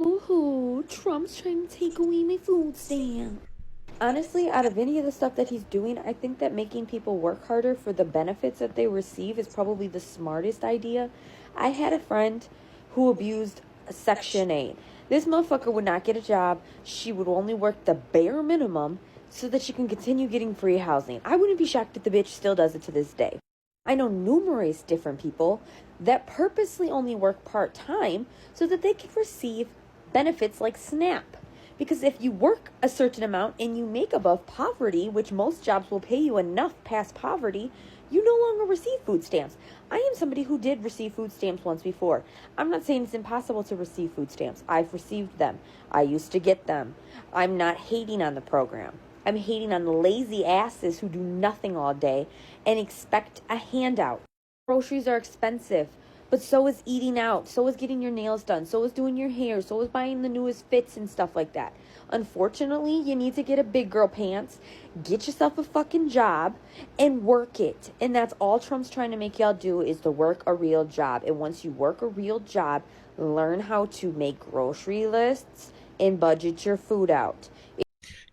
Ooh, Trump's trying to take away my food stamp. Honestly, out of any of the stuff that he's doing, I think that making people work harder for the benefits that they receive is probably the smartest idea. I had a friend who abused Section 8. This motherfucker would not get a job. She would only work the bare minimum so that she can continue getting free housing. I wouldn't be shocked if the bitch still does it to this day. I know numerous different people that purposely only work part time so that they can receive benefits like SNAP. Because if you work a certain amount and you make above poverty, which most jobs will pay you enough past poverty, you no longer receive food stamps. I am somebody who did receive food stamps once before. I'm not saying it's impossible to receive food stamps. I've received them. I used to get them. I'm not hating on the program. I'm hating on the lazy asses who do nothing all day and expect a handout. Groceries are expensive, but so is eating out, so is getting your nails done, so is doing your hair, so is buying the newest fits and stuff like that. Unfortunately, you need to get a big girl pants, get yourself a fucking job, and work it. And that's all Trump's trying to make y'all do, is to work a real job. And once you work a real job, learn how to make grocery lists and budget your food out.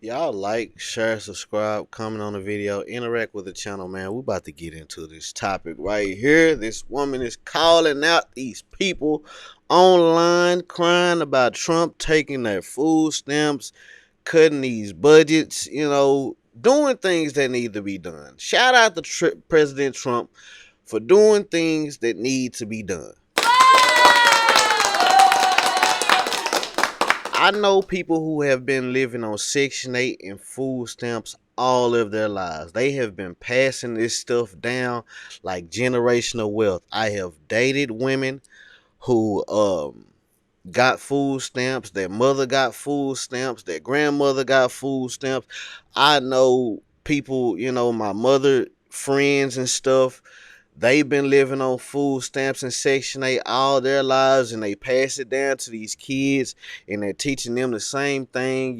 Y'all like, share, subscribe, comment on the video, interact with the channel, man. We about to get into this topic right here. This woman is calling out these people online crying about Trump taking their food stamps, cutting these budgets, doing things that need to be done. Shout out to President Trump for doing things that need to be done. I know people who have been living on Section 8 and food stamps all of their lives. They have been passing this stuff down like generational wealth. I have dated women who got food stamps, their mother got food stamps, their grandmother got food stamps. I know people, my mother friends and stuff, they've been living on food stamps and Section 8 all their lives, and they pass it down to these kids, and they're teaching them the same thing,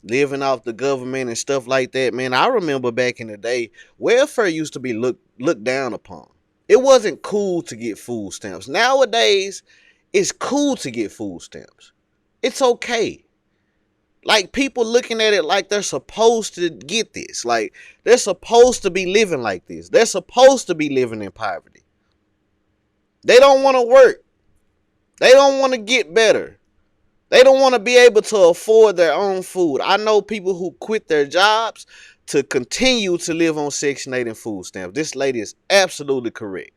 living off the government and stuff like that. Man, I remember back in the day, welfare used to be looked down upon. It wasn't cool to get food stamps. Nowadays, it's cool to get food stamps. It's okay. Like, people looking at it like they're supposed to get this. Like, they're supposed to be living like this. They're supposed to be living in poverty. They don't want to work. They don't want to get better. They don't want to be able to afford their own food. I know people who quit their jobs to continue to live on Section 8 and food stamps. This lady is absolutely correct.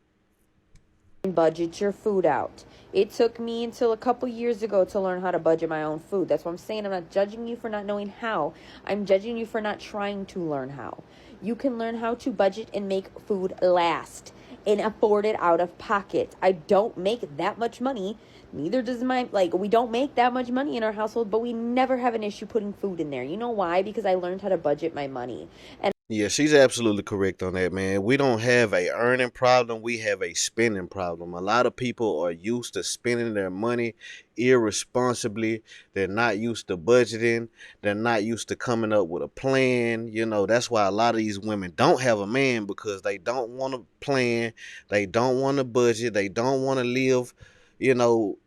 Budget your food out. It took me until a couple years ago to learn how to budget my own food. That's what I'm saying. I'm not judging you for not knowing how. I'm judging you for not trying to learn how. You can learn how to budget and make food last and afford it out of pocket. I don't make that much money. Neither does we don't make that much money in our household, but we never have an issue putting food in there. You know why? Because I learned how to budget my money. And Yeah, she's absolutely correct on that, man. We don't have a earning problem, we have a spending problem. A lot of people are used to spending their money irresponsibly. They're not used to budgeting. They're not used to coming up with a plan. That's why a lot of these women don't have a man, because they don't want to plan, they don't want to budget, they don't want to live, you know,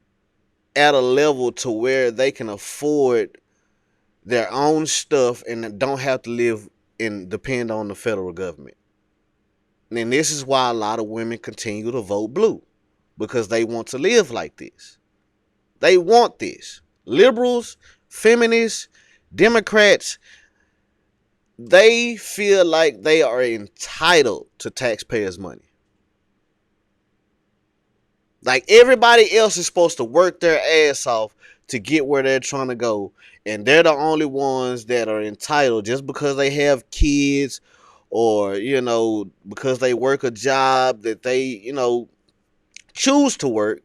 at a level to where they can afford their own stuff and don't have to live and depend on the federal government. And this is why a lot of women continue to vote blue, because they want to live like this. They want this. Liberals, feminists, Democrats, they feel like they are entitled to taxpayers' money. Like, everybody else is supposed to work their ass off to get where they're trying to go, and they're the only ones that are entitled just because they have kids, or because they work a job that they choose to work,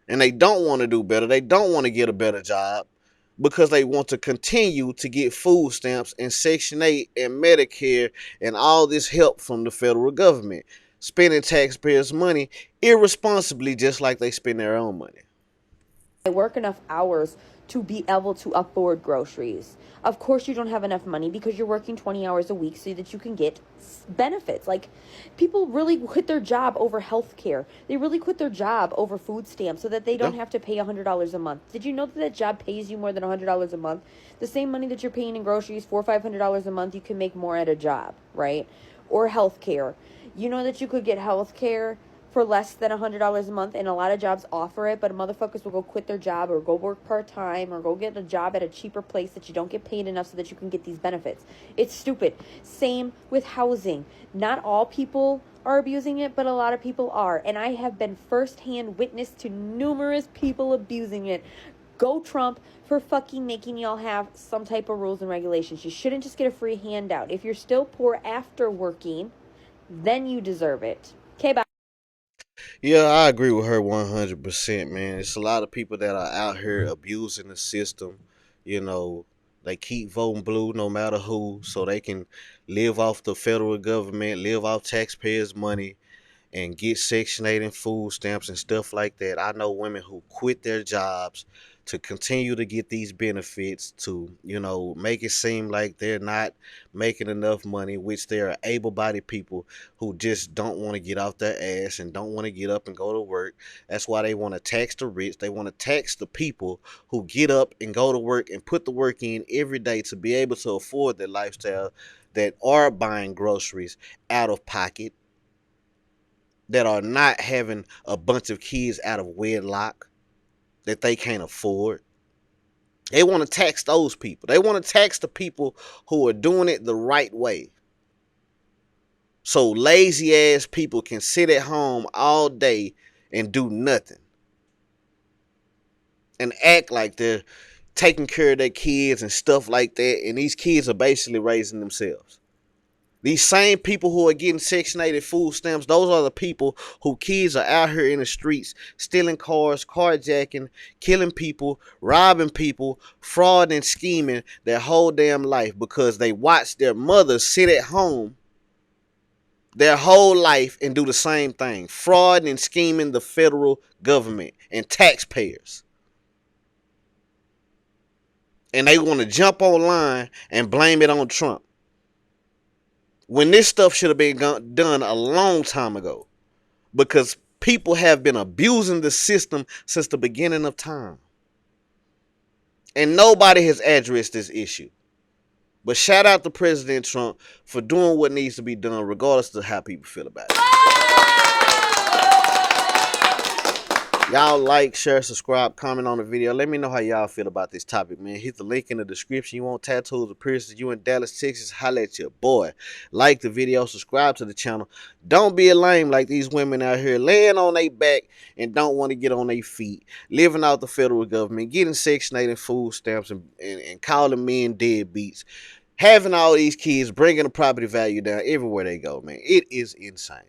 and they don't want to do better. They don't want to get a better job because they want to continue to get food stamps and Section 8 and Medicare and all this help from the federal government, spending taxpayers' money irresponsibly, just like they spend their own money. work enough hours to be able to afford groceries. Of course, you don't have enough money because you're working 20 hours a week so that you can get benefits. Like, people really quit their job over health care. They really quit their job over food stamps so that they don't have to pay $100 a month. Did you know that that job pays you more than $100 a month? The same money that you're paying in groceries, $400 or $500 a month, you can make more at a job, right? Or health care. You know that you could get health care for less than $100 a month, and a lot of jobs offer it, but motherfuckers will go quit their job or go work part-time or go get a job at a cheaper place that you don't get paid enough so that you can get these benefits. It's stupid. Same with housing. Not all people are abusing it, but a lot of people are, and I have been firsthand witness to numerous people abusing it. Go Trump for fucking making y'all have some type of rules and regulations. You shouldn't just get a free handout. If you're still poor after working, then you deserve it. Okay, bye. Yeah, I agree with her 100%, man. It's a lot of people that are out here abusing the system. You know, they keep voting blue no matter who, so they can live off the federal government, live off taxpayers' money, and get Section 8 and food stamps and stuff like that. I know women who quit their jobs to continue to get these benefits, to, make it seem like they're not making enough money, which they are able-bodied people who just don't want to get off their ass and don't want to get up and go to work. That's why they want to tax the rich. They want to tax the people who get up and go to work and put the work in every day to be able to afford their lifestyle, that are buying groceries out of pocket, that are not having a bunch of kids out of wedlock that they can't afford. They want to tax those people. They want to tax the people who are doing it the right way. So lazy ass people can sit at home all day and do nothing and act like they're taking care of their kids and stuff like that. And these kids are basically raising themselves. These same people who are getting Section 8 and food stamps, those are the people who kids are out here in the streets, stealing cars, carjacking, killing people, robbing people, fraud and scheming their whole damn life because they watch their mothers sit at home their whole life and do the same thing, fraud and scheming the federal government and taxpayers. And they want to jump online and blame it on Trump, when this stuff should have been done a long time ago, because people have been abusing the system since the beginning of time. And nobody has addressed this issue. But shout out to President Trump for doing what needs to be done, regardless of how people feel about it. Y'all like, share, subscribe, comment on the video. Let me know how y'all feel about this topic, man. Hit the link in the description. You want tattoos or piercings, you in Dallas, Texas, holla at your boy. Like the video, subscribe to the channel. Don't be a lame like these women out here laying on their back and don't want to get on their feet, living out the federal government, getting Section 8 and food stamps and calling men deadbeats, having all these kids, bringing the property value down everywhere they go, man. It is insane.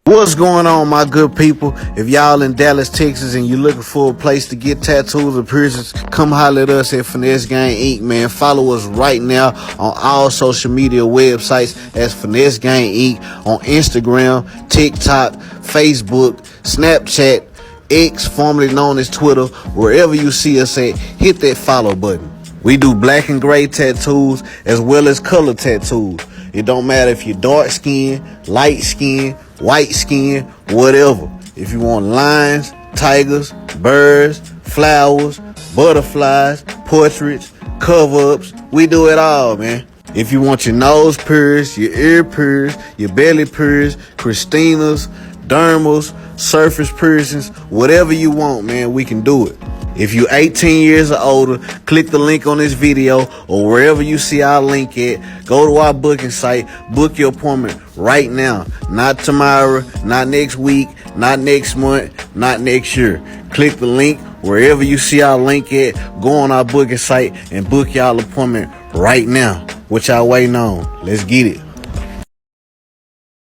What's going on, my good people? If y'all in Dallas, Texas, and you're looking for a place to get tattoos or piercings, come holler at us at Finesse Gang Inc., man. Follow us right now on all social media websites as Finesse Gang Inc. on Instagram, TikTok, Facebook, Snapchat, X, formerly known as Twitter. Wherever you see us at, hit that follow button. We do black and gray tattoos as well as color tattoos. It don't matter if you're dark skin, light skin, white skin, whatever. If you want lions, tigers, birds, flowers, butterflies, portraits, cover-ups, we do it all, man. If you want your nose pierced, your ear pierced, your belly pierced, Christina's, dermals, surface piercings, whatever you want, man, we can do it. If you're 18 years or older, click the link on this video or wherever you see our link at. Go to our booking site, book your appointment right now. Not tomorrow, not next week, not next month, not next year. Click the link wherever you see our link at. Go on our booking site and book y'all appointment right now. What y'all waiting on? Let's get it.